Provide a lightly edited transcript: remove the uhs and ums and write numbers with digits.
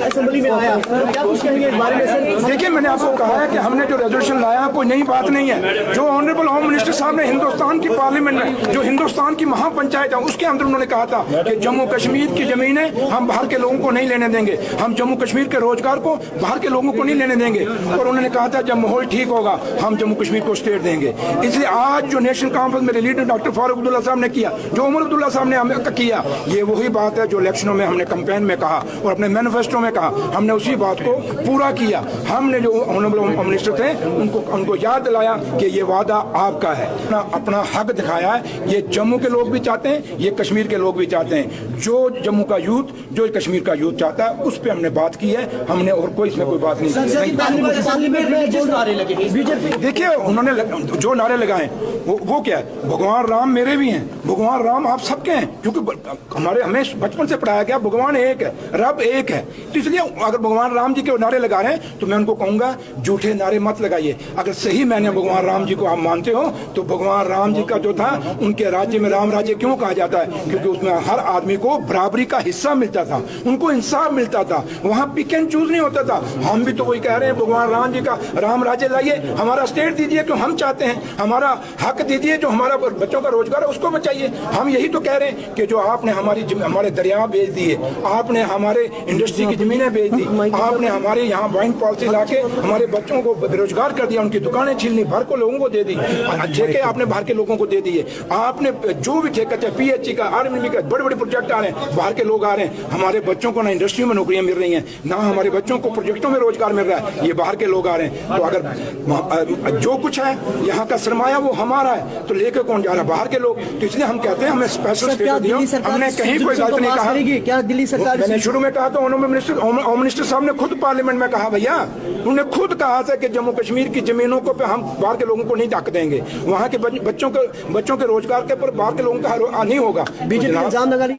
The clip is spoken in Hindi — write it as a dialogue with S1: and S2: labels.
S1: असेंबली में आया, क्या कुछ कहेंगे इस बारे में?
S2: देखिए, मैंने आपको कहा है कि हमने जो रेजोल्यूशन लाया कोई नई बात नहीं है। जो ऑनरेबल होम मिनिस्टर साहब ने हिंदुस्तान की पार्लियामेंट में, जो हिंदुस्तान की महापंचायत है, उसके अंदर उन्होंने कहा था कि जम्मू कश्मीर की जमीनें हम बाहर के लोगों को नहीं लेने देंगे, हम जम्मू कश्मीर के रोजगार को बाहर के लोगों को नहीं लेने देंगे। और उन्होंने कहा था जब माहौल ठीक होगा हम जम्मू कश्मीर को स्टेट देंगे। इसलिए आज जो नेशनल कॉन्फ्रेंस मेरे लीडर डॉक्टर फारूक अब्दुल्ला साहब ने किया, जो उमर अब्दुल्ला साहब ने किया, ये वही बात है जो इलेक्शनों में हमने कैंपेन में कहा और अपने मैनिफेस्टो में कहा। हमने उसी बात को पूरा किया। हमने जो ऑनरेबल होम मिनिस्टर थे उनको याद दिलाया कि ये वादा आपका है, अपना हक दिखाया है। ये जम्मू के लोग भी चाहते हैं, ये कश्मीर के लोग भी चाहते हैं। जो जम्मू का यूथ, जो कश्मीर का यूथ चाहता है, उस पर हमने बात की है। हमने और कोई इसमें कोई बात नहीं की। देखिए, उन्होंने जो नारे लगाए वो क्या है? भगवान राम मेरे भी हैं, भगवान राम आप सबके हैं, क्योंकि हमें बचपन से पढ़ाया गया भगवान एक है, रब एक है। तो इसलिए अगर भगवान राम जी के नारे लगा रहे हैं तो मैं उनको कहूंगा झूठे नारे मत लगाइए। अगर सही मैंने भगवान राम जी को आप मानते हो तो भगवान राम जी का जो था, उनके राज्य में राम राज्य क्यों कहा जाता है? क्योंकि उसमें हर आदमी को बराबरी का हिस्सा मिलता था, उनको इंसाफ मिलता था, वहां पिक एंड चूज नहीं होता था। हम भी तो वही कह रहे हैं, भगवान राम जी का राम राज्य लाइए, हमारा स्टेट दीजिए जो हम चाहते हैं, हमारा हक दीजिए, जो हमारा बच्चों का रोजगार है उसको बचाइए। हम यही तो कह रहे हैं कि जो आपने हमारे दरिया बेच दिए, आपने हमारे इंडस्ट्री की जमीनें बेच दी, आपने हमारे यहाँ वाइन पॉलिसी लाके हमारे बच्चों को बेरोजगार कर दिया, उनकी दुकानें छीन ली, भर को लोगों को दे दी, ठेके आपने बाहर के लोगों को दे दिए। आपने जो भी ठेका चाहे पीएचई का, आर्मी का, बड़े बड़े प्रोजेक्ट आ रहे हैं, बाहर के लोग आ रहे हैं, हमारे बच्चों को ना इंडस्ट्री में नौकरियां मिल रही हैं, ना हमारे बच्चों को प्रोजेक्टों में रोजगार मिल रहा है, ये बाहर के लोग आ रहे हैं। तो अगर जो कुछ है यहाँ का सरमाया वो हमारा है, तो लेकर कौन जा रहा है? बाहर के लोग। तो इसलिए हम कहते हैं हमें स्पेशल स्टेटस दिया। हमने कहीं कोई गलत नहीं कहा।
S1: क्या दिल्ली सरकार?
S2: मैंने शुरू में कहा था, होम मिनिस्टर साहब ने खुद पार्लियामेंट में कहा, भैया उन्होंने खुद कहा था कि जम्मू कश्मीर की जमीनों को पे हम बाहर के लोगों को नहीं हक देंगे, वहाँ के बच्चों के रोजगार के पर बाहर के लोगों का नहीं होगा।
S1: बीजेपी इल्जाम लगा रही